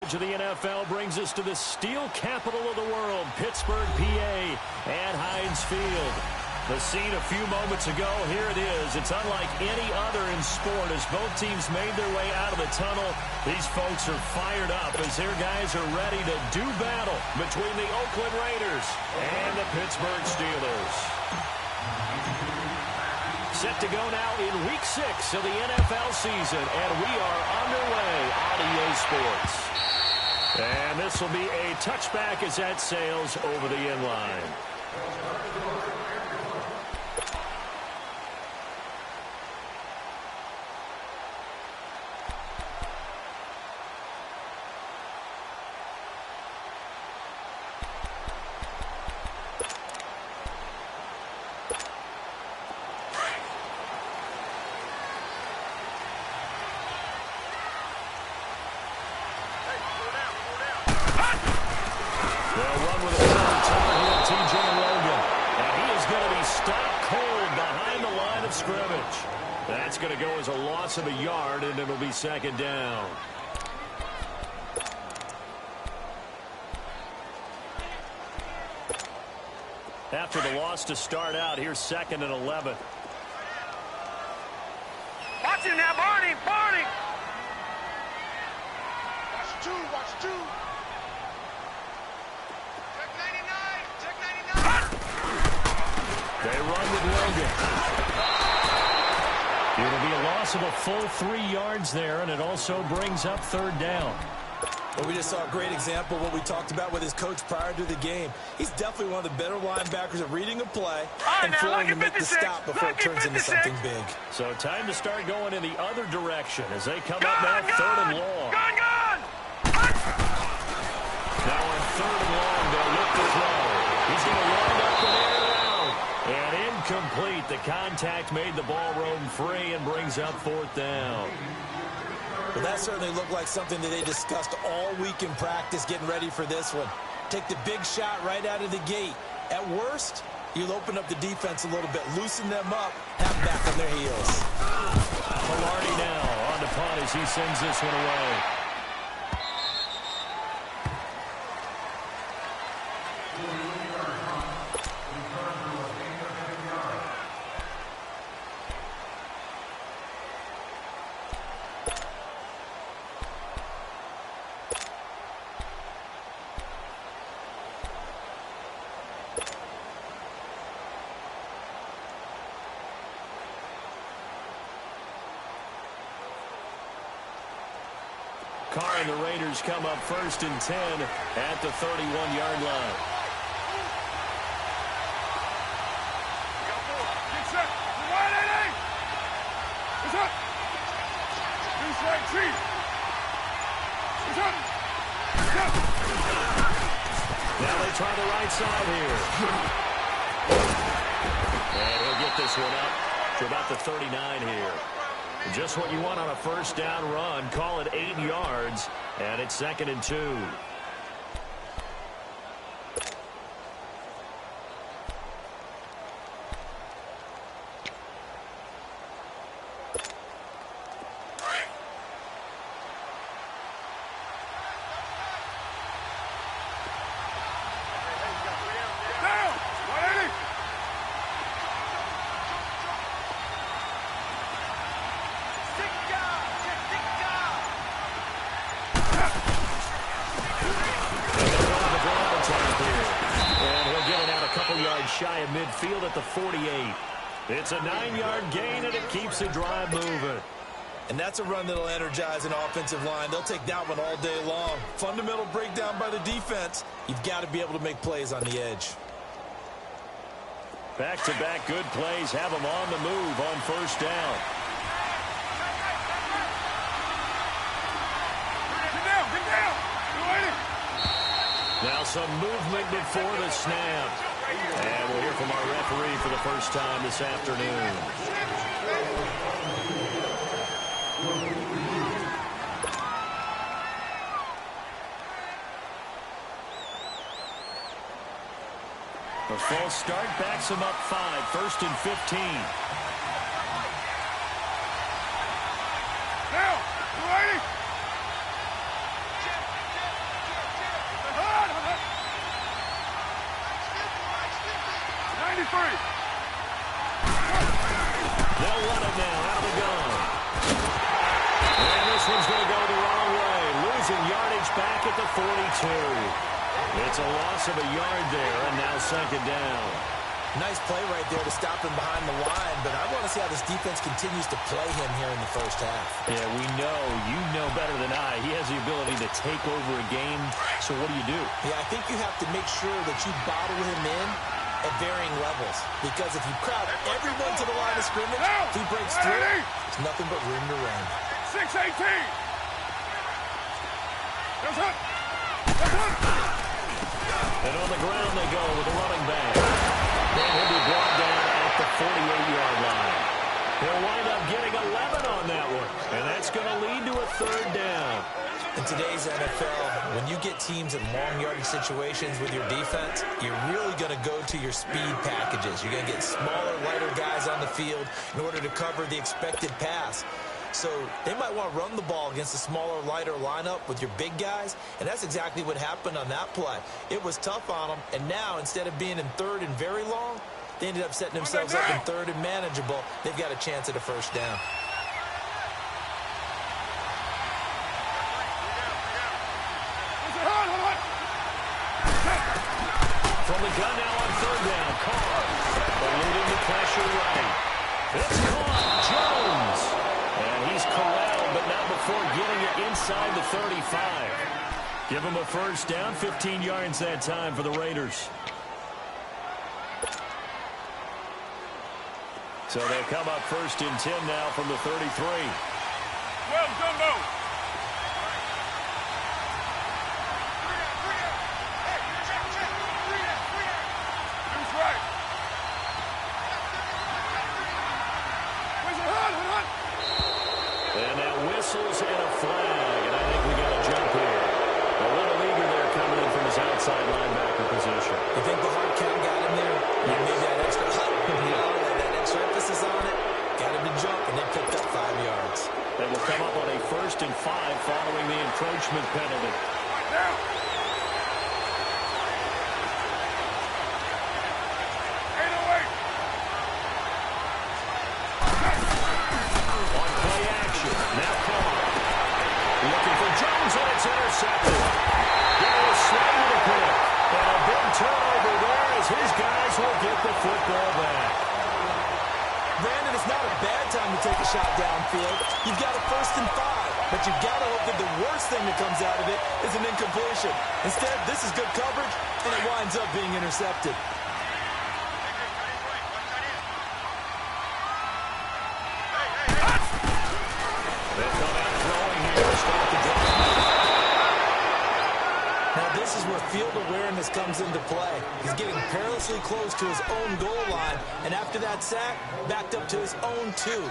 coverage of the NFL brings us to the steel capital of the world, Pittsburgh, PA, at Heinz Field. The scene a few moments ago, here it is. It's unlike any other in sport as both teams made their way out of the tunnel. These folks are fired up as their guys are ready to do battle between the Oakland Raiders and the Pittsburgh Steelers. Set to go now in Week 6 of the NFL season, and we are underway on EA Sports. And this will be a touchback as that sails over the end line. That's going to go as a loss of a yard, and it'll be second down. After the loss to start out, here's 2nd and 11. Watch it now, Barney! Barney! Watch two, watch two. Check 99, check 99. They run with Logan. It'll be a loss of a full 3 yards there, and it also brings up 3rd down. Well, we just saw a great example of what we talked about with his coach prior to the game. He's definitely one of the better linebackers at reading a play and failing to make the stop before it turns into something big. So time to start going in the other direction as they come up now 3rd and long. Gone! Now on 3rd and long, they'll look to throw. He's going to wind up the air out. And incomplete. The contact made the ball roam free and brings up 4th down. Well, that certainly looked like something that they discussed all week in practice getting ready for this one. Take the big shot right out of the gate. At worst, you'll open up the defense a little bit, loosen them up, have them back on their heels. Velarde now on the punt as he sends this one away. Carr and the Raiders come up 1st and 10 at the 31-yard line. Now they try the right side here. And he'll get this one up to about the 39 here. Just what you want on a 1st down run. Call it 8 yards, and it's 2nd and 2. Shy of midfield at the 48. It's a 9-yard gain, and it keeps the drive moving. And that's a run that'll energize an offensive line. They'll take that one all day long. Fundamental breakdown by the defense. You've got to be able to make plays on the edge. Back-to-back good plays have them on the move on 1st down. Get down! Now some movement before the snap. And we'll hear from our referee for the first time this afternoon. A false start backs him up 5, 1st and 15. Now, you ready? yardage back at the 42. It's a loss of a yard there, and now second down. Nice play right there to stop him behind the line, but I want to see how this defense continues to play him here in the first half. Yeah, we know. You know better than I. He has the ability to take over a game, so what do? Yeah, I think you have to make sure that you bottle him in at varying levels, because if you crowd everyone to the line of scrimmage, if he breaks through, there's nothing but room to run. 6-18. And on the ground they go with the running back. Then he'll be brought down at the 48-yard line. He'll wind up getting 11 on that one, and that's going to lead to a third down. In today's NFL, when you get teams in long yardage situations with your defense, you're really going to go to your speed packages. You're going to get smaller, lighter guys on the field in order to cover the expected pass. So they might want to run the ball against a smaller, lighter lineup with your big guys, and that's exactly what happened on that play. It was tough on them, and now instead of being in third and very long, they ended up setting themselves up in third and manageable. They've got a chance at a first down. From the gun now on third down, Carr. Eluding the pressure right. It's caught, Jones. And he's corralled, but not before getting it inside the 35. Give him a first down, 15 yards that time for the Raiders. So they'll come up first and 10 now from the 33. Well done, though. And that whistles and a flag, and I think we got a jump here. A little eager there coming in from his outside linebacker position. You think the hard count got him there? Yeah, maybe that extra that extra emphasis on it. Got him to jump, and they picked up 5 yards. They will come up on a 1st and 5 following the encroachment penalty. Intercepted. There is Slay with a pick. And a big turnover there as his guys will get the football back. Brandon, it's not a bad time to take a shot downfield. You've got a 1st and 5, but you've got to hope that the worst thing that comes out of it is an incompletion. Instead, this is good coverage, and it winds up being intercepted. This is where field awareness comes into play. He's getting perilously close to his own goal line, and after that sack, backed up to his own 2.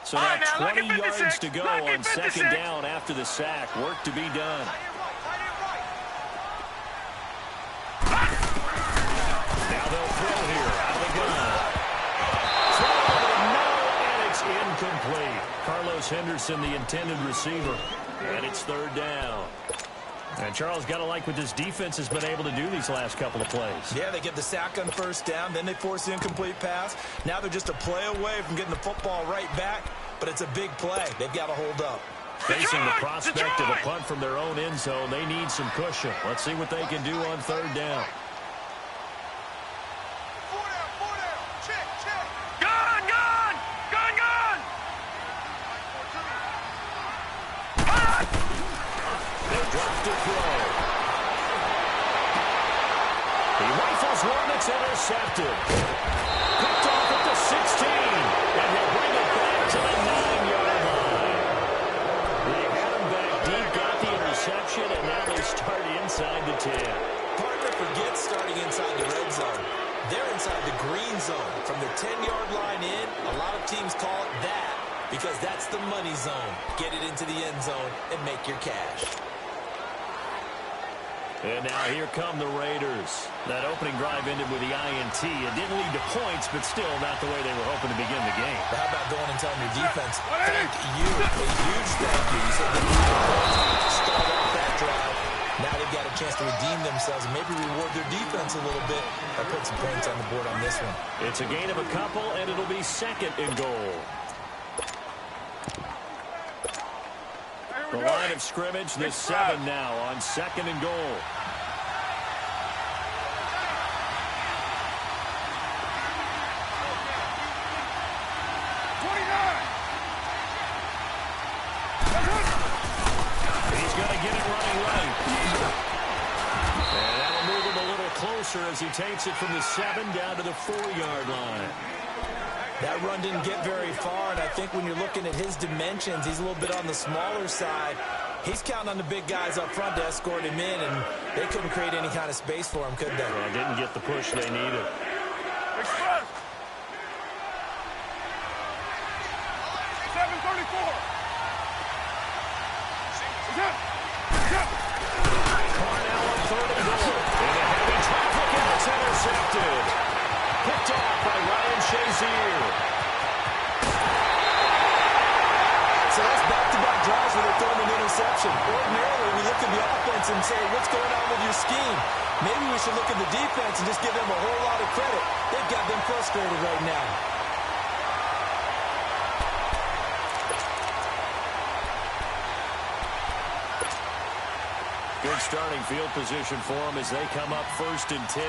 So now 20 yards to go on 2nd down after the sack. Work to be done. Now they'll throw here out of the gun. Throw, no, and it's incomplete. Carlos Henderson, the intended receiver. And it's 3rd down. And Charles, got to like what this defense has been able to do these last couple of plays. Yeah, they get the sack on 1st down, then they force the incomplete pass. Now they're just a play away from getting the football right back, but it's a big play. They've got to hold up. Facing the prospect of a punt from their own end zone, they need some cushion. Let's see what they can do on 3rd down. Intercepted. Picked off at the 16. And he'll bring it back to the 9-yard line. They had him back deep, got the interception, and now they start inside the 10. Partner forgets starting inside the red zone. They're inside the green zone. From the 10-yard line in, a lot of teams call it that because that's the money zone. Get it into the end zone and make your cash. And now here come the Raiders. That opening drive ended with the INT. It didn't lead to points, but still not the way they were hoping to begin the game. How about going and telling your defense, thank you, a huge thank you. You said themselves and maybe reward their defense a little bit by putting some points on the board on this one. It's a gain of a couple, and it'll be second and goal. The line of scrimmage, the 7 now on second and goal. He's going to get it running right. And that'll move him a little closer as he takes it from the 7 down to the 4-yard line. That run didn't get very far, and I think when you're looking at his dimensions, he's a little bit on the smaller side. He's counting on the big guys up front to escort him in, and they couldn't create any kind of space for him, could they? Well, didn't get the push they needed. Express. 734. Cornell on third and goal. In a heavy traffic, and it's intercepted. Picked off by Ryan Shazier. So that's back-to-back drives where they're throwing an interception. Ordinarily, we look at the offense and say, what's going on with your scheme? Maybe we should look at the defense and just give them a whole lot of credit. They've got them frustrated right now. Good starting field position for them as they come up first and 10.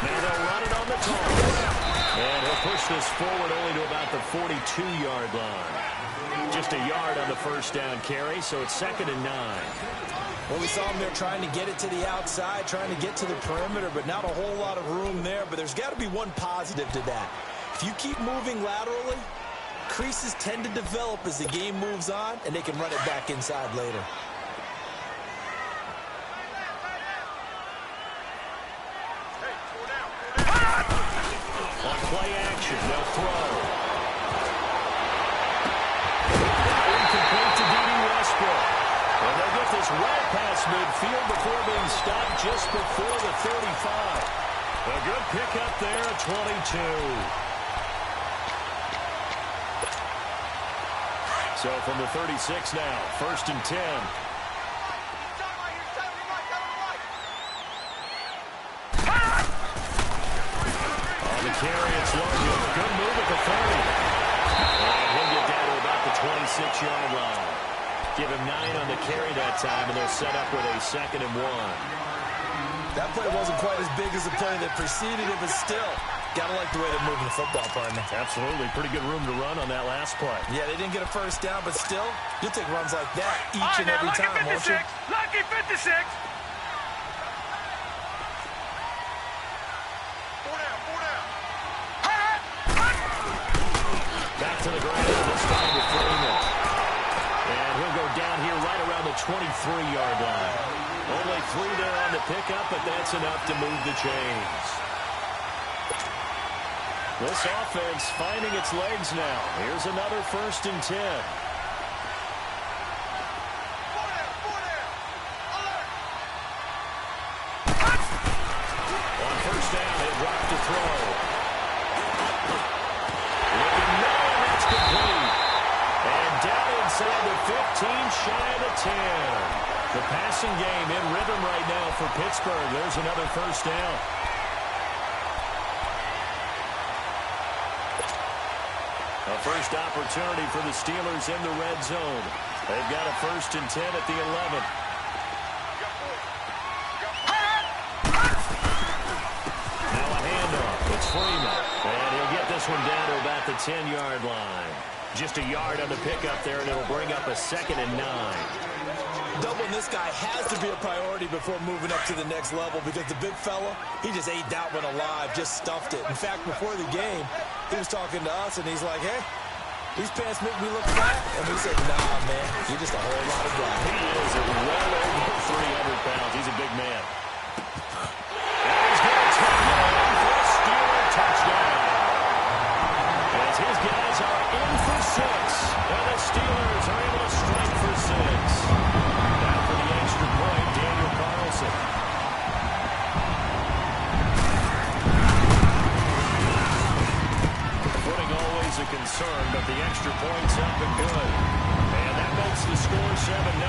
Now they'll run it on the target. And he'll push this forward only to about the 42-yard line. Just a yard on the first down carry, so it's second and 9. Well, we saw him there trying to get it to the outside, trying to get to the perimeter, but not a whole lot of room there. But there's got to be one positive to that. If you keep moving laterally, creases tend to develop as the game moves on, and they can run it back inside later. On play action, they'll throw. Incomplete to D.D. Westbrook. And they'll get this well past midfield before being stopped just before the 35. A good pickup there at 22. So from the 36 now, first and 10. On the carry, it's Logan. Good move at the 30. And he'll get down to about the 26-yard line. Give him 9 on the carry that time, and they'll set up with a second and 1. That play wasn't quite as big as the play that preceded it, but still, gotta like the way they're moving the football, partner. Absolutely. Pretty good room to run on that last play. Yeah, they didn't get a first down, but still, you'll take runs like that each and every time, won't you? Lucky 56. Back to the ground, this time with Freeman. And he'll go down here right around the 23-yard line. Only 3 there on the pickup, but that's enough to move the chains. This offense finding its legs now. Here's another first and 10. On first down, they drop to throw. Looking now, and that's complete. And down inside the 15, shy of the 10. The passing game in rhythm right now for Pittsburgh. There's another first down. A first opportunity for the Steelers in the red zone. They've got a first and 10 at the 11. Now a handoff. It's Freeman. And he'll get this one down to about the 10-yard line. Just a yard on the pickup there, and it'll bring up a second and 9. Doubling this guy has to be a priority before moving up to the next level because the big fella, he just ate that one alive, just stuffed it. In fact, before the game, he was talking to us, and he's like, hey, these pants make me look fat. And we said, nah, man, you're just a whole lot of guy. He is well over 300 pounds. He's a big man. And he's going to take it in for a Steeler touchdown. As his guys are in for 6, and the Steelers are able to strike for 6. For the extra point, Daniel Carlson. Footing always a concern, but the extra point's up and good. And that that makes the score 7-0.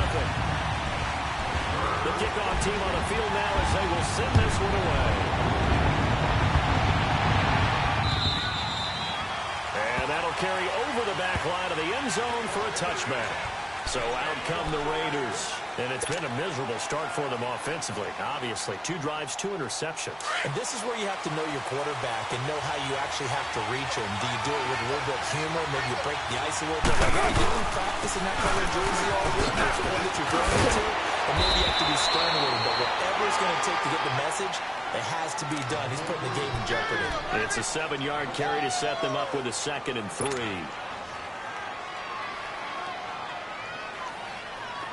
The kickoff team on the field now as they will send this one away. And that'll carry over the back line of the end zone for a touchback. So out come the Raiders. And it's been a miserable start for them offensively. Obviously, 2 drives, 2 interceptions. And this is where you have to know your quarterback and know how you actually have to reach him. Do you do it with a little bit of humor? Maybe you break the ice a little bit. Like, are you doing practice in that color jersey all week? That's the one that you're going into. And maybe you have to be stern a little bit. Whatever it's going to take to get the message, it has to be done. He's putting the game in jeopardy. It's a 7-yard carry to set them up with a 2nd and 3.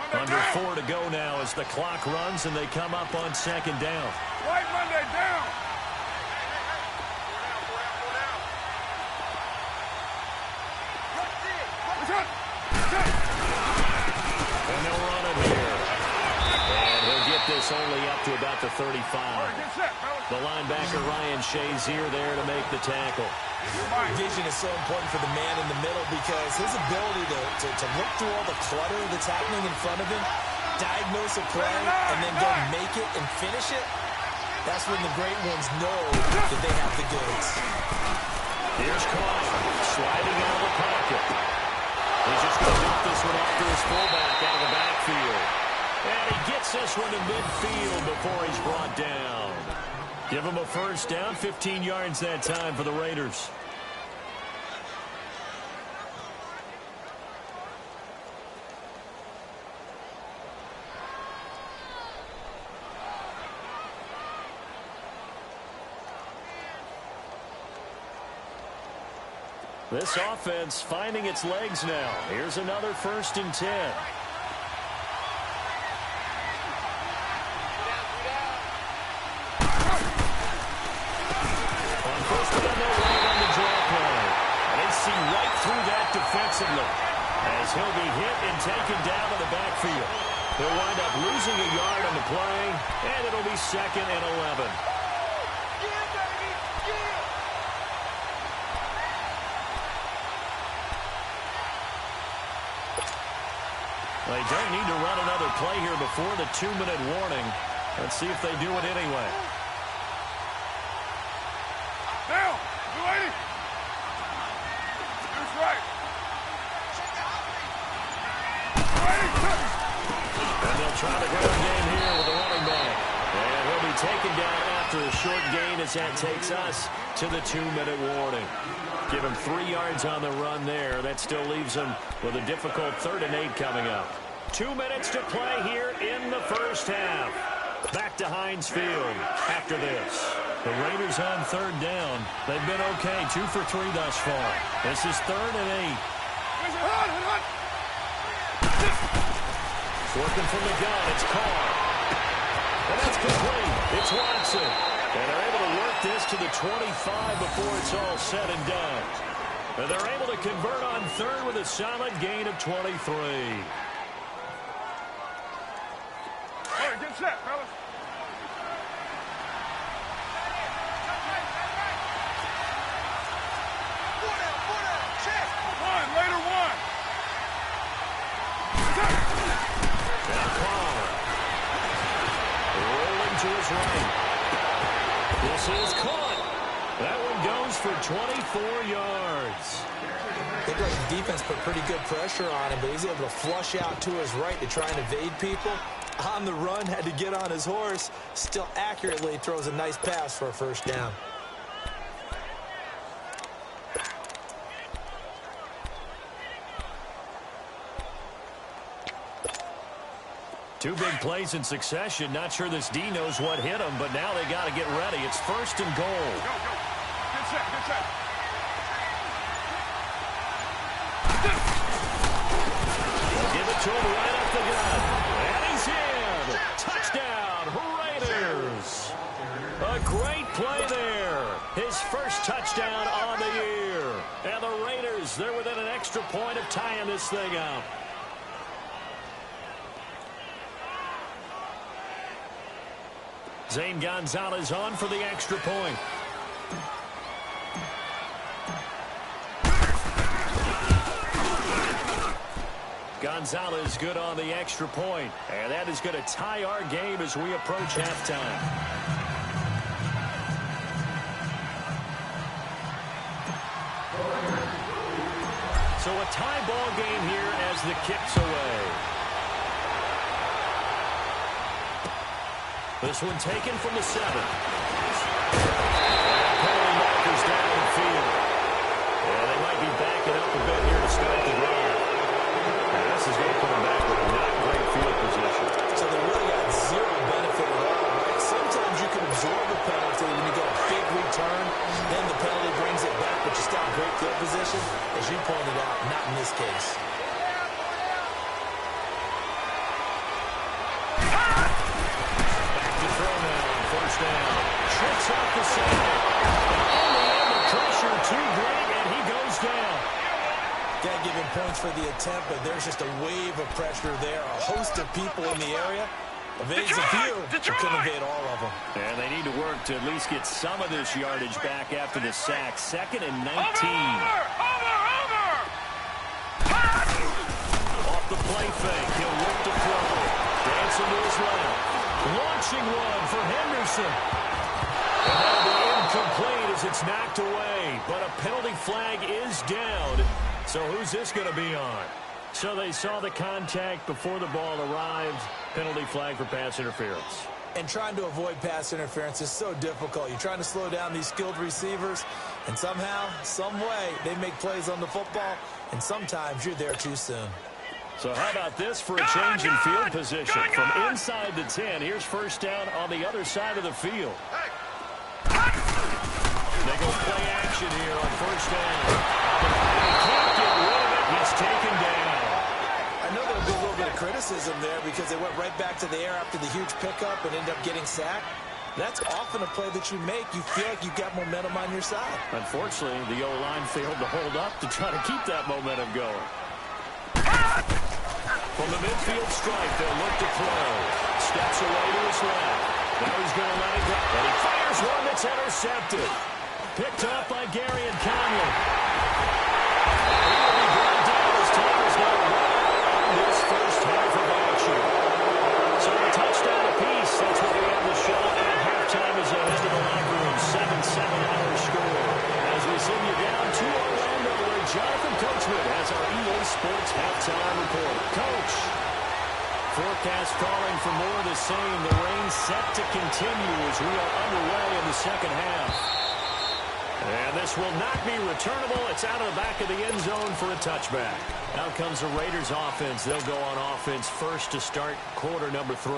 Under 4 to go now as the clock runs and they come up on 2nd down. White Monday down. And they'll run it here. And he'll get this only up to about the 35. The linebacker Ryan Shazier there to make the tackle. Vision is so important for the man in the middle because his ability to look through all the clutter that's happening in front of him, diagnose a play, and then go make it and finish it, that's when the great ones know that they have the goods. Here's Carr sliding out of the pocket. He's just going to dump this one off to his fullback out of the backfield. And he gets this one to midfield before he's brought down. Give him a first down, 15 yards that time for the Raiders. This offense finding its legs now. Here's another 1st and 10. Defensively, as he'll be hit and taken down to the backfield. He'll wind up losing a yard on the play, and it'll be 2nd and 11. They don't need to run another play here before the 2-minute warning. Let's see if they do it anyway. Now, you lady. That's right. And they'll try the ground game here with the running back. And he'll be taken down after a short gain as that takes us to the 2-minute warning. Give him 3 yards on the run there. That still leaves him with a difficult 3rd and 8 coming up. 2 minutes to play here in the first half. Back to Heinz Field after this. The Raiders on 3rd down. They've been okay, 2 for 3 thus far. This is 3rd and 8. Working from the gun, it's Carr. And that's complete. It's Watson. And they're able to work this to the 25 before it's all said and done. And they're able to convert on 3rd with a solid gain of 23. All right, get set, fellas. Later one. And Carr rolling to his right. This is caught. That one goes for 24 yards. Looked like the defense put pretty good pressure on him, but he's able to flush out to his right to try and evade people. On the run, had to get on his horse. Still accurately throws a nice pass for a 1st down. Two big plays in succession. Not sure this D knows what hit him, but now they got to get ready. It's 1st and goal. Go, go. Get set, get set. They'll give it to him right up the gut. And he's in. Touchdown, Raiders. A great play there. His first touchdown on the year. And the Raiders, they're within an extra point of tying this thing up. Zane Gonzalez on for the extra point. Gonzalez good on the extra point. And that is going to tie our game as we approach halftime. So a tie ball game here as the kick's away. This one taken from the 7. Penalty markers down the field. Yeah, they might be backing up a bit here to start the drive. And this is going to put them back with not great field position. So they really got zero benefit at all, right? Sometimes you can absorb a penalty when you get a big return, then the penalty brings it back, but you still have great field position. As you pointed out, not in this case. Back to throw now, first down. Tricks off the side. In the end, the pressure too great, and he goes down. Got to give him points for the attempt, but there's just a wave of pressure there. A host of people in the area. Evades a few, but couldn't evade all of them. And they need to work to at least get some of this yardage back after the sack. 2nd and 19. Off the play fake, he'll look to throw. Dancing to his left. Launching one for Henderson. And that'll be incomplete as it's knocked away. But a penalty flag is down. So who's this going to be on? So they saw the contact before the ball arrived. Penalty flag for pass interference. And trying to avoid pass interference is so difficult. You're trying to slow down these skilled receivers, and somehow, some way, they make plays on the football, and sometimes you're there too soon. So how about this for a change in field position? From inside the 10, here's first down on the other side of the field. They go play action here on first down. He can't get rid of it. He's taken down. I know there'll be a little bit of criticism there because they went right back to the air after the huge pickup and ended up getting sacked. That's often a play that you make. You feel like you've got momentum on your side. Unfortunately, the O-line failed to hold up to try to keep that momentum going. From the midfield stripe, they'll look to throw. Steps away to his left. Now he's going to let it go. And he fires one that's intercepted. Picked up by Gary and Conley. He will be brought down as time is now run out in this first half of action. So a touchdown apiece. That's what we have to show at halftime as they head to the locker room. 7-7 our score. As we send you down to Orlando, where Jonathan Coachman has our EA Sports halftime report. Coach. Forecast calling for more of the same. The rain set to continue as we are underway in the second half. And this will not be returnable. It's out of the back of the end zone for a touchback. Out comes the Raiders offense. They'll go on offense first to start quarter number 3.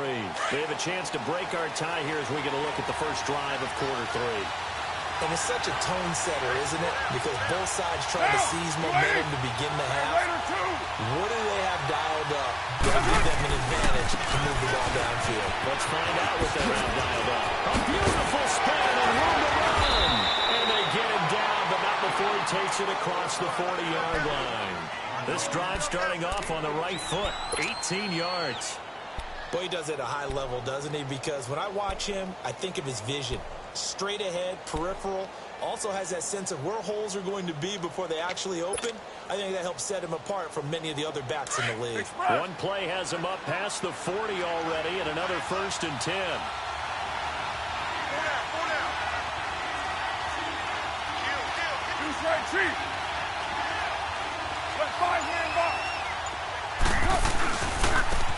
They have a chance to break our tie here as we get a look at the first drive of quarter 3. And it's such a tone setter, isn't it? Because both sides trying to seize momentum to begin the half. What do they have dialed up to give them an advantage to move the ball downfield? Let's find out what they have dialed up. A beautiful spin and room to run. And they get him down, but not before he takes it across the 40-yard line. This drive starting off on the right foot. 18 yards. Boy, he does it at a high level, doesn't he? Because when I watch him, I think of his vision. Straight ahead, peripheral, also has that sense of where holes are going to be before they actually open. I think that helps set him apart from many of the other backs in the league. One play has him up past the 40 already, and another 1st and 10.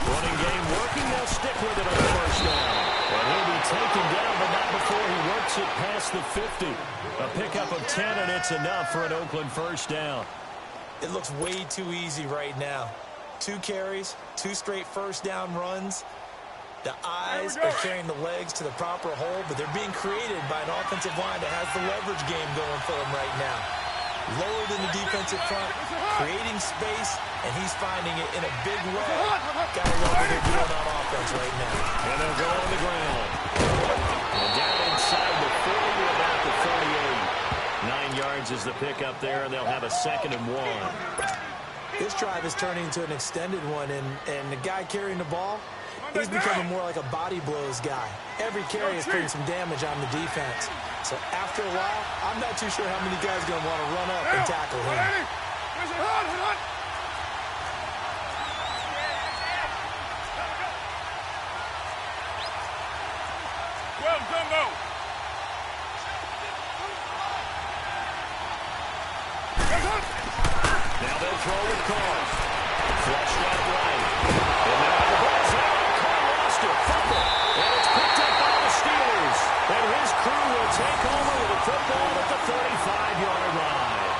Running game working, they'll stick with it on the first down. And he'll be taken down, but not before he works it past the 50. A pickup of 10, and it's enough for an Oakland first down. It looks way too easy right now. 2 carries, 2 straight first down runs. The eyes are carrying the legs to the proper hole, but they're being created by an offensive line that has the leverage game going for them right now. Lower than the defensive front, creating space, and he's finding it in a big way. Gotta love what they're doing on offense right now. And they'll go on the ground. And down inside the 40 to about the 38. 9 yards is the pickup there, and they'll have a 2nd and 1. This drive is turning into an extended one, and the guy carrying the ball, he's becoming more like a body blows guy. Every carry is putting some damage on the defense. So after a while, I'm not too sure how many guys are going to want to run up and tackle him. Now they'll throw with Carr. Flushed out right. And now the ball's out. Carr lost it. Fumble. And it's picked up by the Steelers. And his crew will take over with a football at the 35-yard line.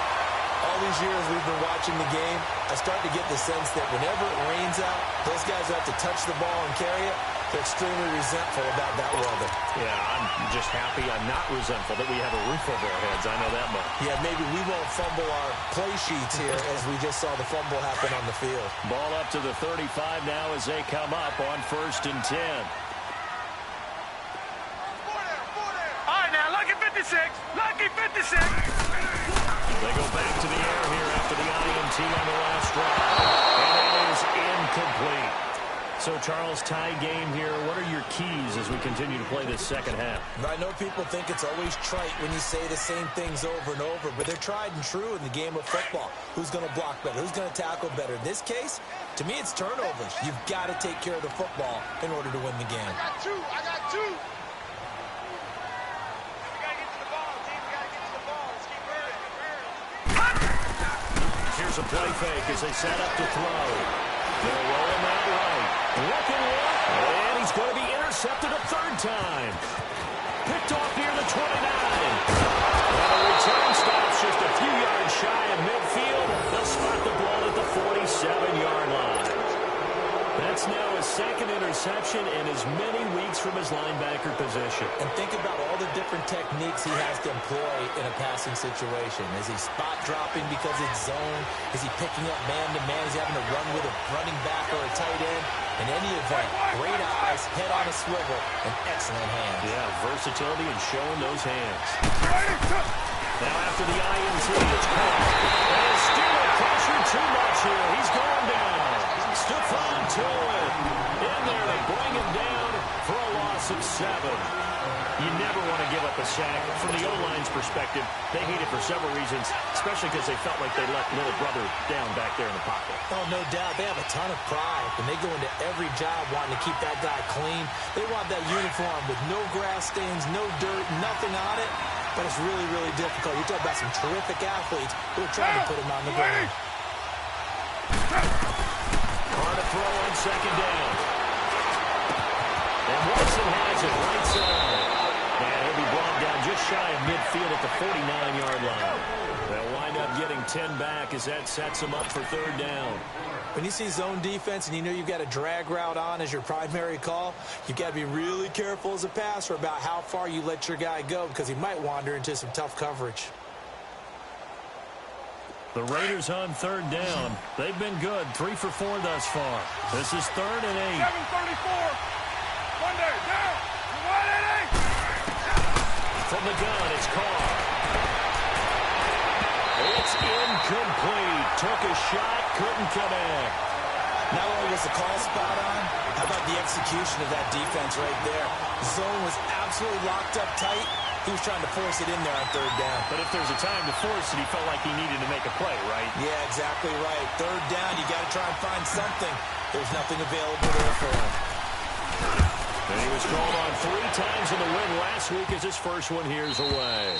All these years we've been watching the game, I start to get the sense that whenever it rains out, those guys who have to touch the ball and carry it, they're extremely resentful about that weather. Yeah, I'm just happy I'm not resentful that we have a roof over our heads. I know that much. Yeah, maybe we won't fumble our play sheets here as we just saw the fumble happen on the field. Ball up to the 35 now as they come up on 1st and 10. All right, now, lucky 56. Lucky 56. They go back to the air here after the INT on the last drive. And it is incomplete. So, Charles, tie game here. What are your keys as we continue to play this second half? I know people think it's always trite when you say the same things over and over, but they're tried and true in the game of football. Who's going to block better? Who's going to tackle better? In this case, to me, it's turnovers. You've got to take care of the football in order to win the game. I got two. I got two. We got to get to the ball, team. We got to get to the ball. Let's keep running. Here's a play fake as they set up to throw. They'll roll him out right. Looking look. And he's going to be intercepted a third time. Picked off near the 29. And the return stops just a few yards shy of midfield. They'll spot the ball at the 47-yard line. That's now his second interception in as many weeks from his linebacker position. And think about all the different techniques he has to employ in a passing situation. Is he spot dropping because it's zone? Is he picking up man-to-man? Is he having to run with a running back or a tight end? In any event, great eyes, head on a swivel, and excellent hands. Yeah, versatility and showing those hands. Now after the INT, it's Carr. And Steeler pressure too much here. He's going down. Stephon Tuitt in there to bring him down for a loss of 7. You never want to give up a sack. From the O-line's perspective, they hate it for several reasons, especially because they felt like they let little brother down back there in the pocket. Oh, no doubt. They have a ton of pride, and they go into every job wanting to keep that guy clean. They want that uniform with no grass stains, no dirt, nothing on it. But it's really, really difficult. You talk about some terrific athletes who are trying to put him on the ground. Hard to throw on second down. And Wilson has it right side. And he'll be brought down just shy of midfield at the 49-yard line. They'll wind up getting 10 back as that sets them up for third down. When you see zone defense and you know you've got a drag route on as your primary call, you've got to be really careful as a passer about how far you let your guy go because he might wander into some tough coverage. The Raiders on third down. They've been good, 3 for 4 thus far. This is 3rd and 8. 7:34. One day, down. 180. From the gun, it's Carr. It's incomplete. Took a shot, couldn't connect. Not only was the call spot on, how about the execution of that defense right there? Zone was absolutely locked up tight. He was trying to force it in there on third down. But if there's a time to force it, he felt like he needed to make a play, right? Yeah, exactly right. Third down, you got to try and find something. There's nothing available there for him. And he was called on 3 times in the win last week as his first one here's away.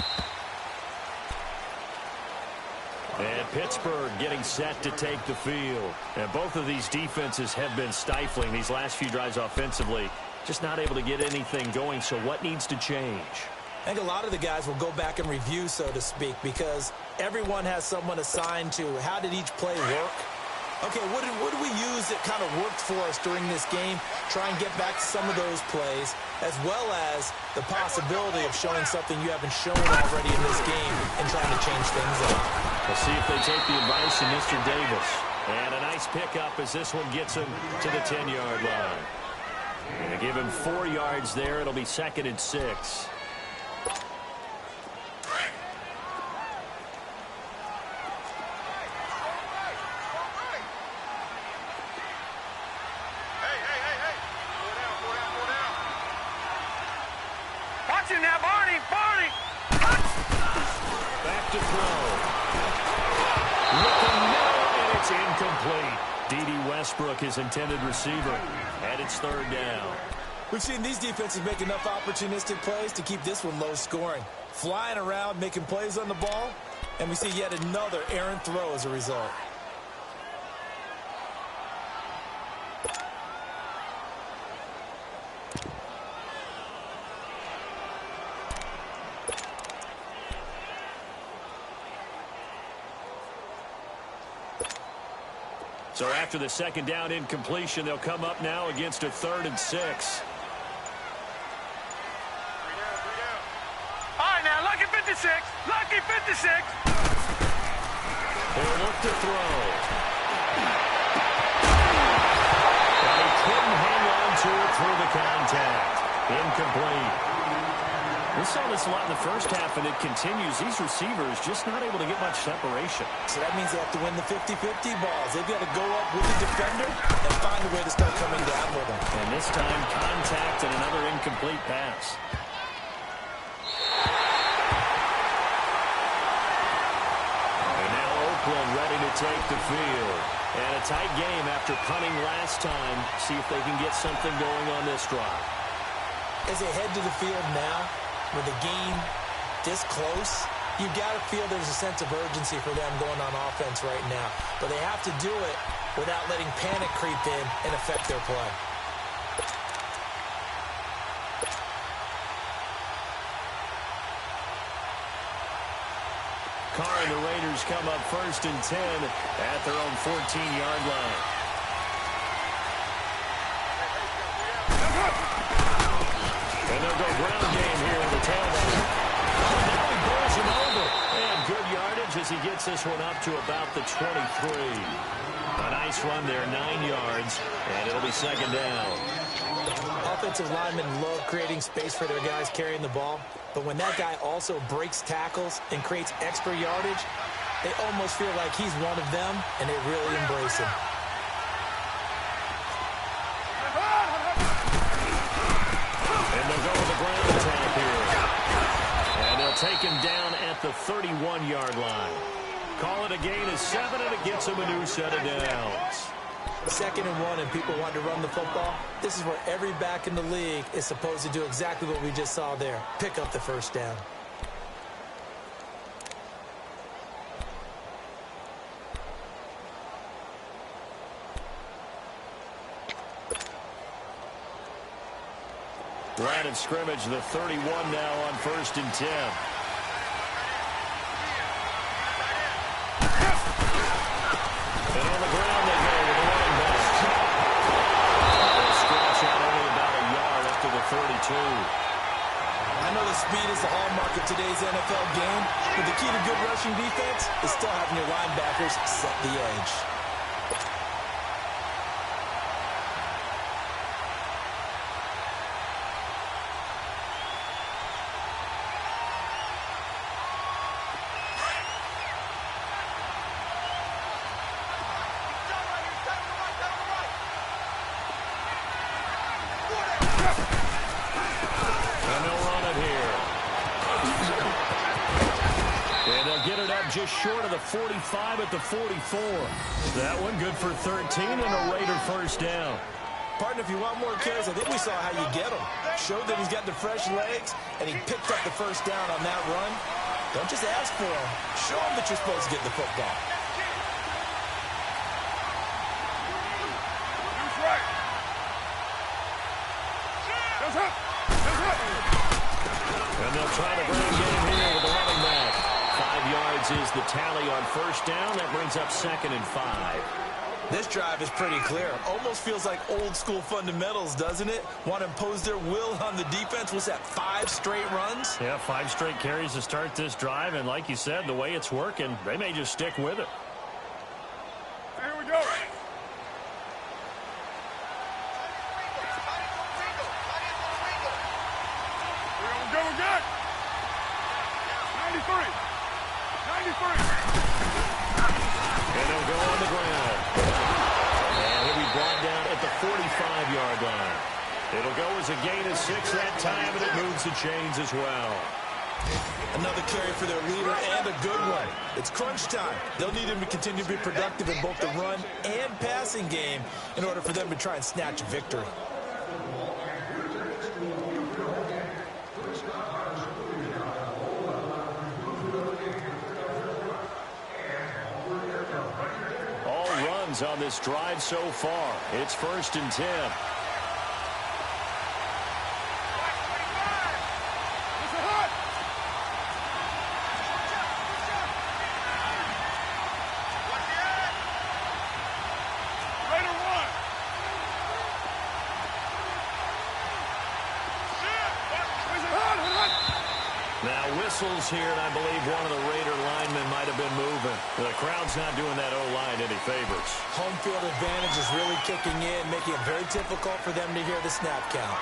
And Pittsburgh getting set to take the field. And both of these defenses have been stifling these last few drives offensively. Just not able to get anything going, so what needs to change? I think a lot of the guys will go back and review, so to speak, because everyone has someone assigned to how did each play work. Okay, what did we use that kind of worked for us during this game? Try and get back to some of those plays, as well as the possibility of showing something you haven't shown already in this game and trying to change things up. We'll see if they take the advice of Mr. Davis. And a nice pickup as this one gets him to the 10-yard line. And give him 4 yards there. It'll be 2nd and 6. Now, Barney. Back to throw. Looking middle, and it's incomplete. D.D. Westbrook, his intended receiver, and it's 3rd down. We've seen these defenses make enough opportunistic plays to keep this one low scoring. Flying around, making plays on the ball, and we see yet another errant throw as a result. So after the second down incompletion, they'll come up now against a 3rd and 6. All right, now, lucky 56. Lucky 56. They'll look to throw. And he couldn't hang on to it through the contact. Incomplete. We saw this a lot in the first half, and it continues. These receivers just not able to get much separation. So that means they have to win the 50-50 balls. They've got to go up with the defender and find a way to start coming down with them. And this time, contact and another incomplete pass. And now Oakland ready to take the field. And a tight game after punting last time. See if they can get something going on this drive. As they head to the field now, with the game this close, you've got to feel there's a sense of urgency for them going on offense right now. But they have to do it without letting panic creep in and affect their play. Carr and the Raiders come up 1st and 10 at their own 14-yard line. And they'll go ground game here in the tailback. Now he bowls him over. And good yardage as he gets this one up to about the 23. A nice run there, 9 yards, and it'll be 2nd down. Offensive linemen love creating space for their guys carrying the ball, but when that guy also breaks tackles and creates extra yardage, they almost feel like he's one of them, and they really embrace him. And they'll go with the ground attack here. And they'll take him down at the 31-yard line. Call it a gain of 7, and it gets him a new set of downs. 2nd and 1, and people want to run the football. This is where every back in the league is supposed to do exactly what we just saw there. Pick up the 1st down. Line of scrimmage, the 31 now on 1st and 10. And on the ground they go with the running back. Stretch out only about a yard up to the 32. I know the speed is the hallmark of today's NFL game, but the key to good rushing defense is still having your linebackers set the edge. Just short of the 45 at the 44. That one good for 13 and a Raider 1st down. Partner, if you want more carries, I think we saw how you get him. Showed that he's got the fresh legs, and he picked up the 1st down on that run. Don't just ask for him. Show him that you're supposed to get the football. That's right. That's up. That's up. And they'll try the ground game here with the running back. 5 yards is the tally on 1st down. That brings up 2nd and 5. This drive is pretty clear. Almost feels like old school fundamentals, doesn't it? Want to impose their will on the defense. What's that, 5 straight runs? Yeah, 5 straight carries to start this drive. And like you said, the way it's working, they may just stick with it. Here we go. We're good. 93. 93. And they'll go on the ground. And he'll be brought down at the 45-yard line. It'll go as a gain of 6 that time, and it moves the chains as well. Another carry for their leader, and a good one. It's crunch time. They'll need him to continue to be productive in both the run and passing game in order for them to try and snatch a victory. possessions on this drive so far. It's 1st and 10. Whistles here, and I believe one of the Raider linemen might have been moving. The crowd's not doing that O-line any favors. Home field advantage is really kicking in, making it very difficult for them to hear the snap count.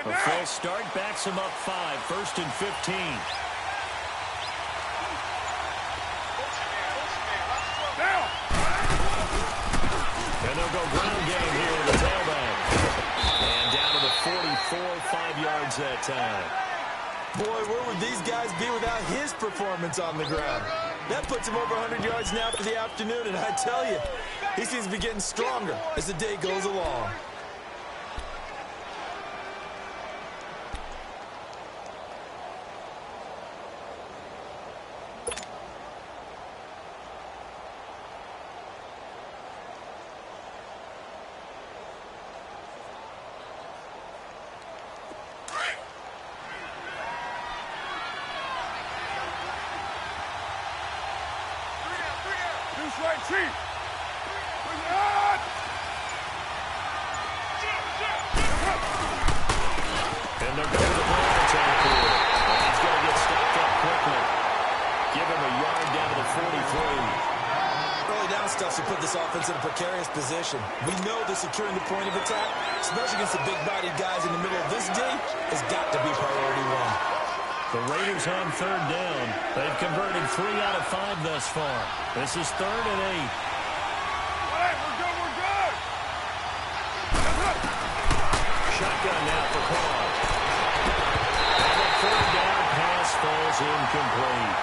A false start backs him up 5, 1st and 15. And they'll go ground game here with the tailback. And down to the 44, 5 yards that time. Boy, where would these guys be without his performance on the ground? That puts him over 100 yards now for the afternoon, and I tell you, he seems to be getting stronger as the day goes along. And they're going to the ground attack here. And he's going to get stopped up quickly. Give him a yard down to the 43. Early down stuff should put this offense in a precarious position. We know that securing the point of attack, especially against the big-bodied guys in the middle of this D, has got to be priority one. The Raiders on 3rd down. They've converted 3 out of 5 thus far. This is 3rd and 8. Shotgun now for Carr. And the 3rd down pass falls incomplete.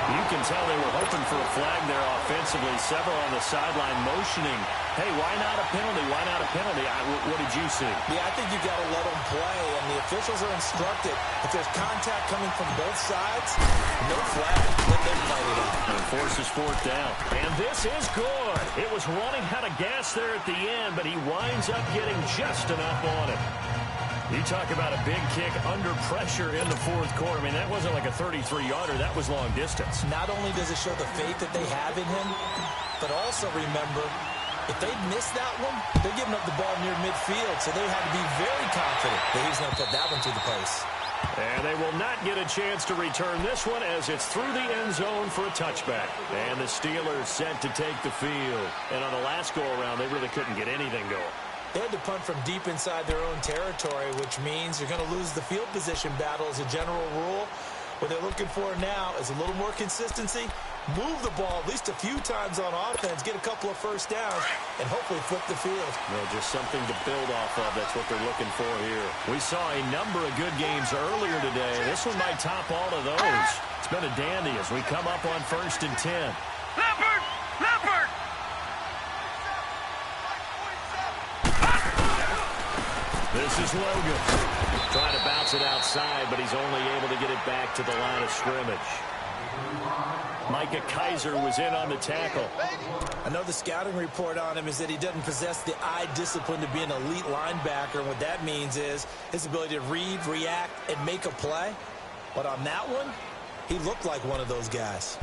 You can tell they were hoping for a flag there offensively. Several on the sideline motioning. Hey, why not a penalty? Why not a penalty? What did you see? Yeah, I think you got to let them play, and the officials are instructed. If there's contact coming from both sides, no flag. Let them fight it out. And it forces 4th down. And this is good. It was running out of gas there at the end, but he winds up getting just enough on it. You talk about a big kick under pressure in the 4th quarter. I mean, that wasn't like a 33-yarder. That was long distance. Not only does it show the faith that they have in him, but also remember, if they'd missed that one, they're giving up the ball near midfield, so they had to be very confident that he was going to put that one through the post. And they will not get a chance to return this one as it's through the end zone for a touchback. And the Steelers set to take the field. And on the last go-around, they really couldn't get anything going. They had to punt from deep inside their own territory, which means you're going to lose the field position battle as a general rule. What they're looking for now is a little more consistency, move the ball at least a few times on offense, get a couple of first downs, and hopefully flip the field. Well, just something to build off of. That's what they're looking for here. We saw a number of good games earlier today. This one might top all of those. It's been a dandy as we come up on 1st and 10. Leopard! Leopard! This is Logan. Trying to bounce it outside, but he's only able to get it back to the line of scrimmage. Micah Kiser was in on the tackle. I know the scouting report on him is that he doesn't possess the eye discipline to be an elite linebacker. And what that means is his ability to read, react, and make a play. But on that one, he looked like one of those guys.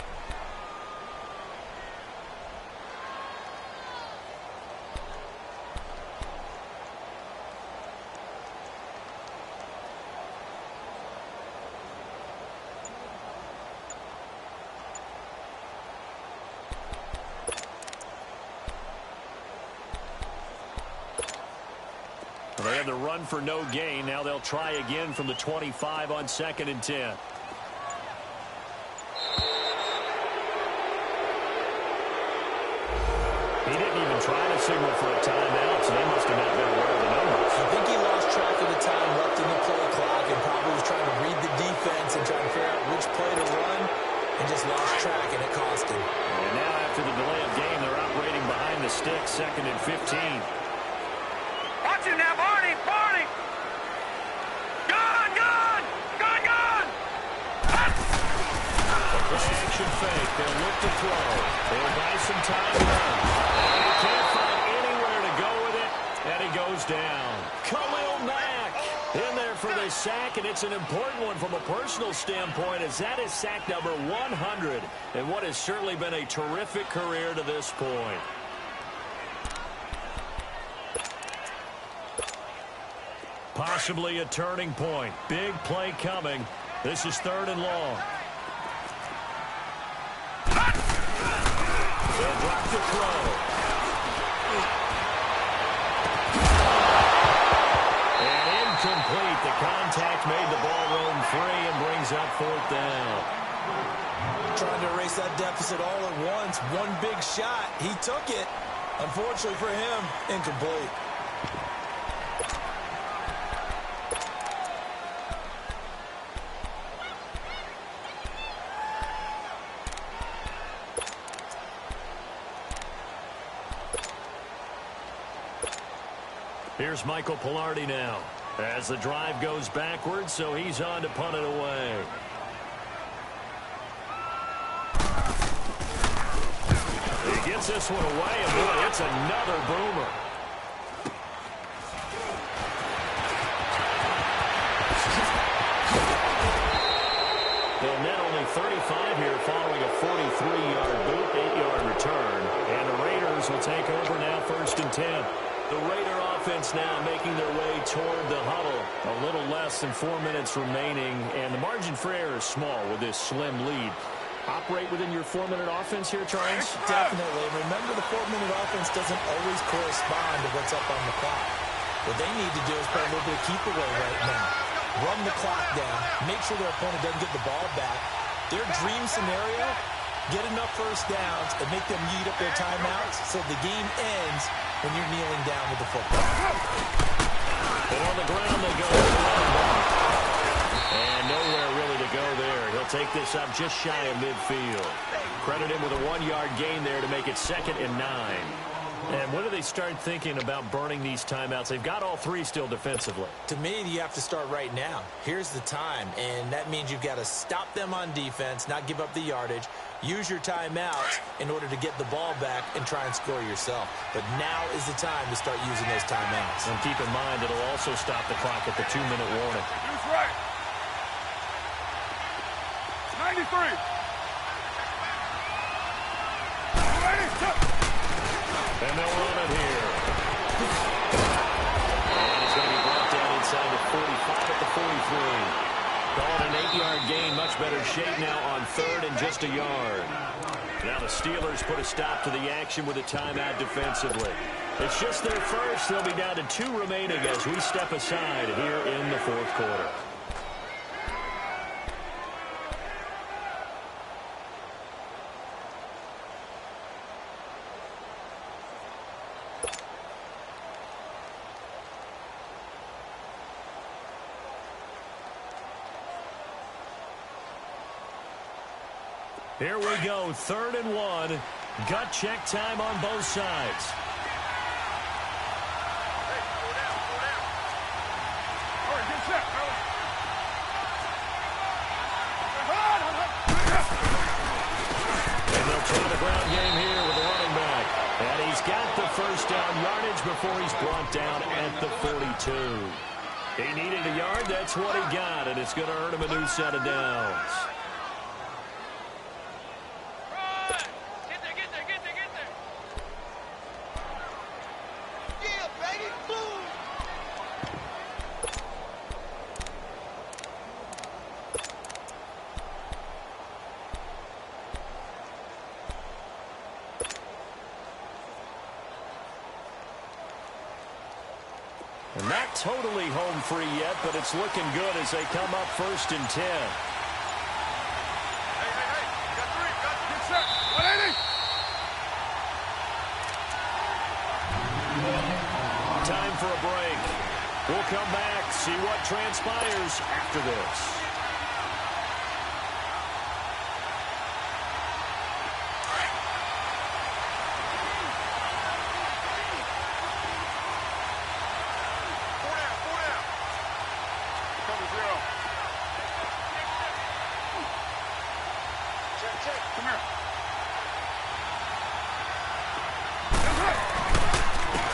They had the run for no gain. Now they'll try again from the 25 on 2nd and 10. He didn't even try to signal for a timeout, so they must have not been aware of the numbers. I think he lost track of the time left in the play clock and probably was trying to read the defense and trying to figure out which play to run and just lost track, and it cost him. And now after the delay of game, they're operating behind the stick, 2nd and 15. Watch him now, Barney! Barney! Gun! Gun! Gun! Gun! Play-action fake. They'll look to throw. They'll buy some time now. And he can't find anywhere to go with it, and he goes down. Khalil Mack in there for the sack, and it's an important one from a personal standpoint, as that is sack number 100, and what has certainly been a terrific career to this point. Possibly a turning point. Big play coming. This is 3rd and long. They'll drop the throw. And incomplete. The contact made the ball roam free and brings up 4th down. Trying to erase that deficit all at once. One big shot. He took it. Unfortunately for him, incomplete. Here's Michael Palardy now as the drive goes backwards, so he's on to punt it away. He gets this one away, and boy, it's another boomer. They'll net only 35 here following a 43-yard boot, 8-yard return. And the Raiders will take over now, 1st and 10. The Raider offense now making their way toward the huddle. A little less than 4 minutes remaining, and the margin for error is small with this slim lead. Operate within your 4-minute offense here, Charles? Definitely. Remember, the 4-minute offense doesn't always correspond to what's up on the clock. What they need to do is play a little bit of keep away right now. Run the clock down. Make sure their opponent doesn't get the ball back. Their dream scenario, get enough first downs and make them eat up their timeouts so the game ends when you're kneeling down with the football. And on the ground they go. And nowhere really to go there. He'll take this up just shy of midfield. Credit him with a 1-yard gain there to make it 2nd and 9. And when do they start thinking about burning these timeouts? They've got all 3 still defensively. To me, you have to start right now. Here's the time, and that means you've got to stop them on defense, not give up the yardage, use your timeouts in order to get the ball back and try and score yourself. But now is the time to start using those timeouts. And keep in mind, it'll also stop the clock at the 2-minute warning. Who's right? 93. And they'll run it here. And he's going to be brought down inside the 45 at the 43. Call it an 8-yard gain. Much better shape now on 3rd and just a yard. Now the Steelers put a stop to the action with a timeout defensively. It's just their first. They'll be down to 2 remaining as we step aside here in the 4th quarter. Here we go, 3rd and 1. Gut check time on both sides. And they'll try the ground game here with the running back. And he's got the first down yardage before he's brought down at the 42. He needed a yard, that's what he got, and it's going to earn him a new set of downs. And not totally home free yet, but it's looking good as they come up 1st and 10. Hey, got 3, got set, 180. Time for a break. We'll come back, see what transpires after this.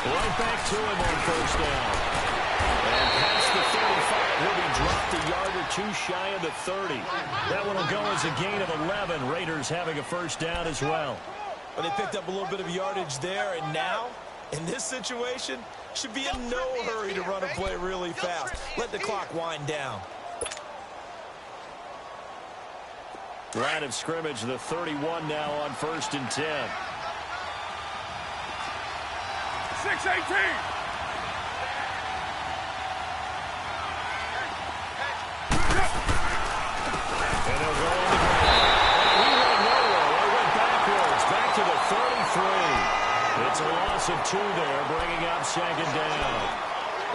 Right back to him on first down. And past the 35, he'll be dropped a yard or two shy of the 30. That one will go as a gain of 11. Raiders having a first down as well. Well, they picked up a little bit of yardage there, and now, in this situation, should be in no hurry to run a play really fast. Let the clock wind down. Line of scrimmage, the 31 now on 1st and 10. 6-18. And they'll go on the ground. He went nowhere. They went backwards. Back to the 33. It's a loss of 2 there, bringing up 2nd down.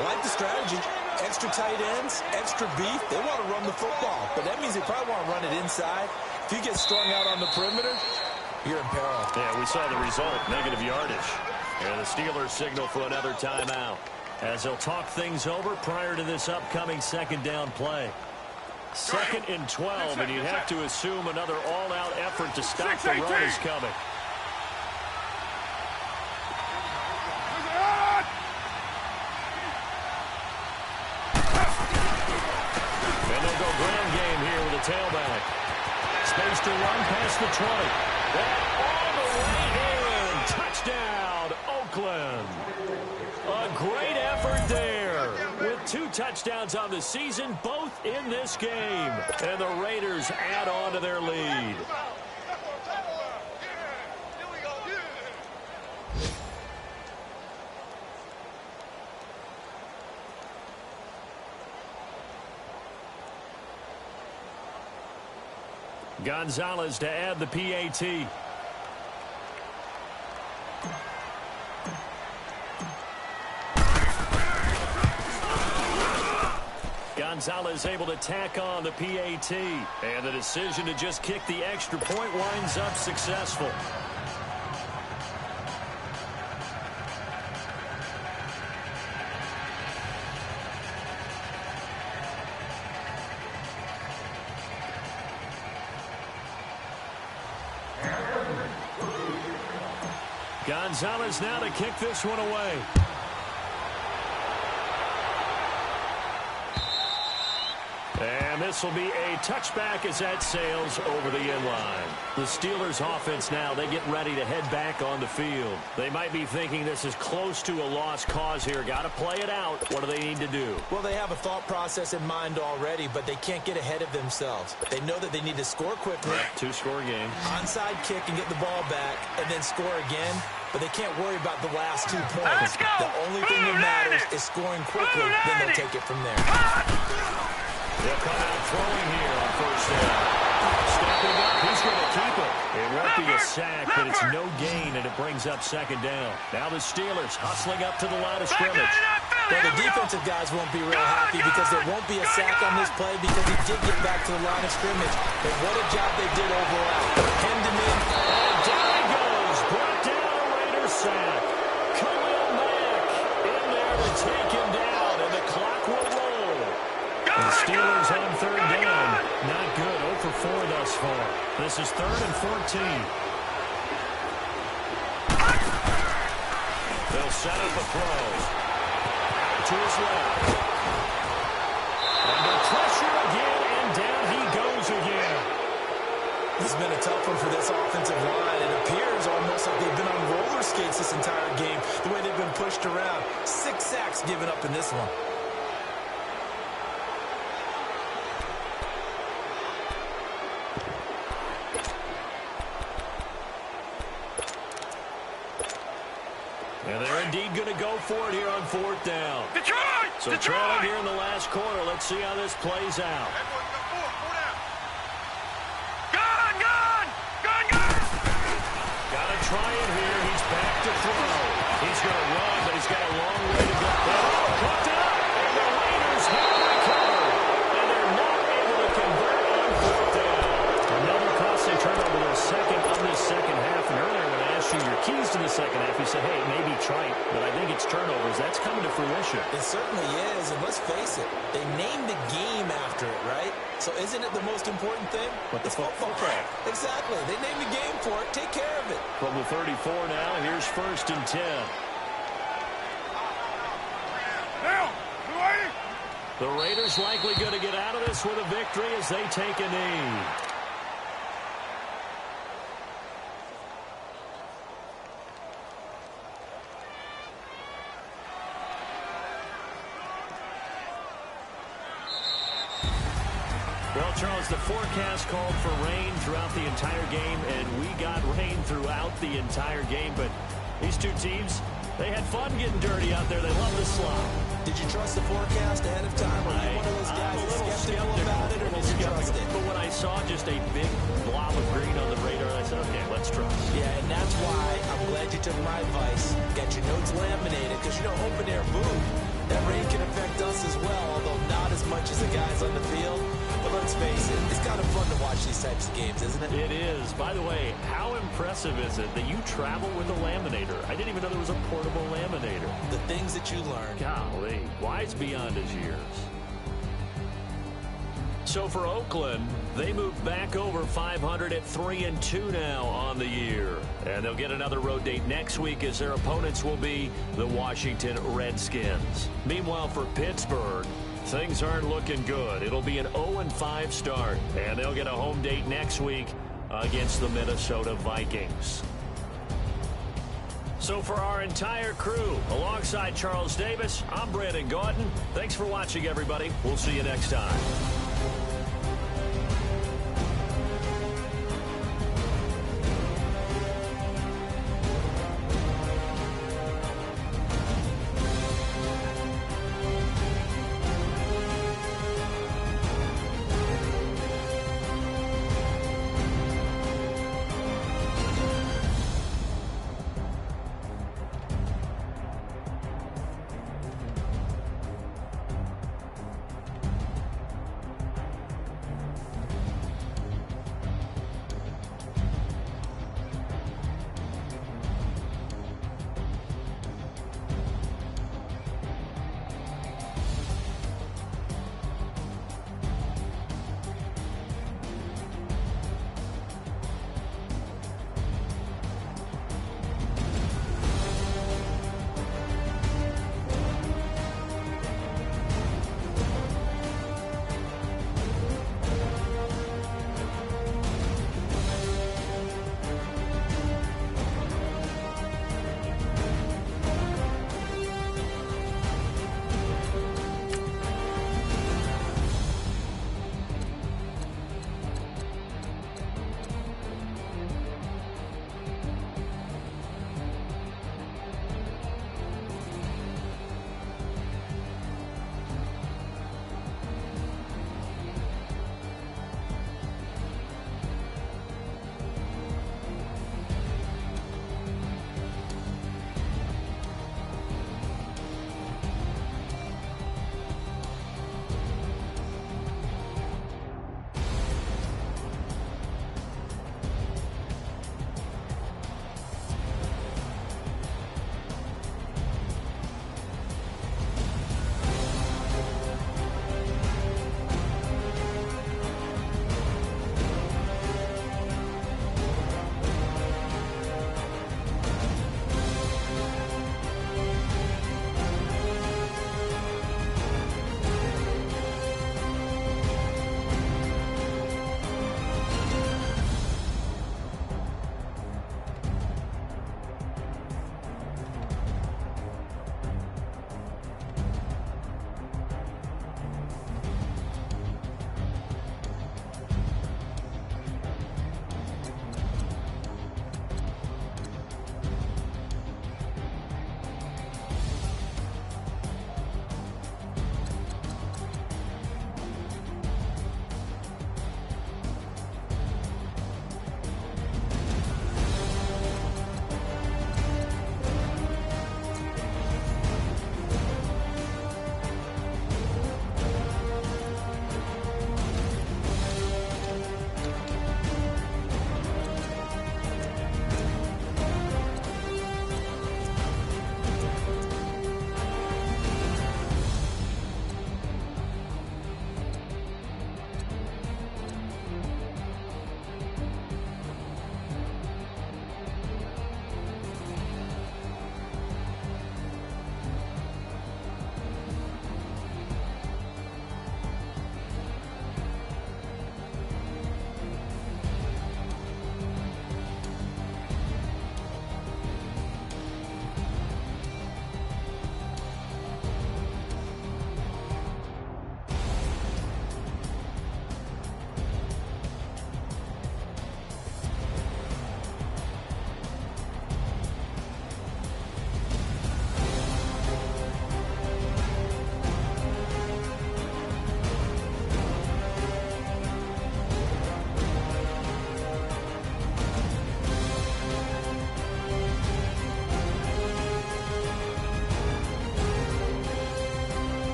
I like the strategy. Extra tight ends, extra beef. They want to run the football, but that means they probably want to run it inside. If you get strung out on the perimeter, you're in peril. Yeah, we saw the result, negative yardage. And the Steelers signal for another timeout as they'll talk things over prior to this upcoming 2nd down play. 2nd and 12, and you'd have to assume another all-out effort to stop the run is coming. And they'll go ground game here with a tailback. Space to run past the 20. That all the way in. Touchdown, Oakland. A great effort there. With 2 touchdowns on the season, both in this game. And the Raiders add on to their lead. Gonzalez to add the PAT. Gonzalez able to tack on the PAT. And the decision to just kick the extra point winds up successful. Gonzalez now to kick this one away. And this will be a touchback as that sails over the inline. The Steelers offense now, they get ready to head back on the field. They might be thinking this is close to a lost cause here. Got to play it out. What do they need to do? Well, they have a thought process in mind already, but they can't get ahead of themselves. They know that they need to score quickly. 2-score game. Onside kick and get the ball back, and then score again. But they can't worry about the last 2 points. The only thing that matters is scoring quickly, then they'll take it from there. They'll come out throwing here on first down. Stepping up, he's going to keep it. It won't be a sack, but it's no gain, and it brings up 2nd down. Now the Steelers hustling up to the line of scrimmage. Well, the defensive guys won't be real happy because there won't be a sack on this play because he did get back to the line of scrimmage. But what a job they did overall. Hemmed him in. And down he goes. Brought down a Raiders sack. Khalil Mack in there to take him down, and the clock will roll. The Steelers on 3rd down. Not good. 0 for 4 thus far. This is 3rd and 14. They'll set up a throw. Out to his left. Under pressure again, and down he goes again. This has been a tough one for this offensive line. It appears almost like they've been on roller skates this entire game, the way they've been pushed around. 6 sacks given up in this one. And they're indeed going to go for it here on 4th down. Detroit! So trailing here in the last quarter. Let's see how this plays out. Gun! Got to try it here. He's back to throw. He's going to run, but he's got a long way to go. second half, you say, hey, it may be trite, but I think it's turnovers. That's coming to fruition. It certainly is, and let's face it, they named the game after it, right? So isn't it the most important thing? But it's football. Exactly. They named the game for it. Take care of it. From the 34 now, here's 1st and 10. Now, The Raiders likely going to get out of this with a victory as they take a knee. Well, Charles, the forecast called for rain throughout the entire game, and we got rain throughout the entire game. But these two teams, they had fun getting dirty out there. They love the slop. Did you trust the forecast ahead of time? Were you one of those guys that's skeptical about it, or did you trust it? But when I saw just a big blob of green on the radar, I said, okay, let's trust. Yeah, and that's why I'm glad you took my advice. Get your notes laminated, because, you know, open air boom, that rain can affect us as well, although not as much as the guys on the field. But let's face it, it's kind of fun to watch these types of games, isn't it? It is. By the way, how impressive is it that you travel with a laminator? I didn't even know there was a portable laminator. The things that you learn. Golly, wise beyond his years. So for Oakland, they move back over 500 at 3-2 now on the year. And they'll get another road date next week as their opponents will be the Washington Redskins. Meanwhile, for Pittsburgh, things aren't looking good. It'll be an 0-5 start, and they'll get a home date next week against the Minnesota Vikings. So for our entire crew, alongside Charles Davis, I'm Brandon Gaudin. Thanks for watching, everybody. We'll see you next time.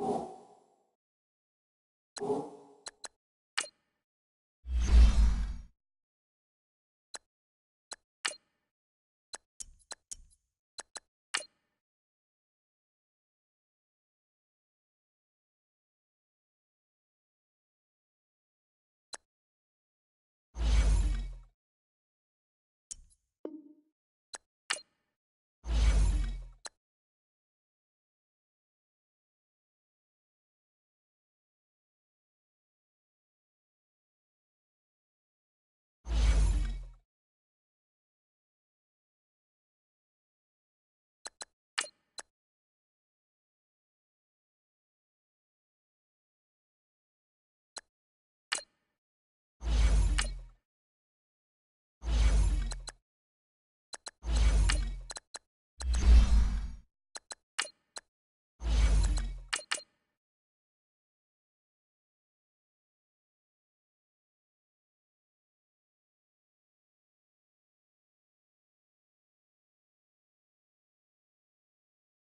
you.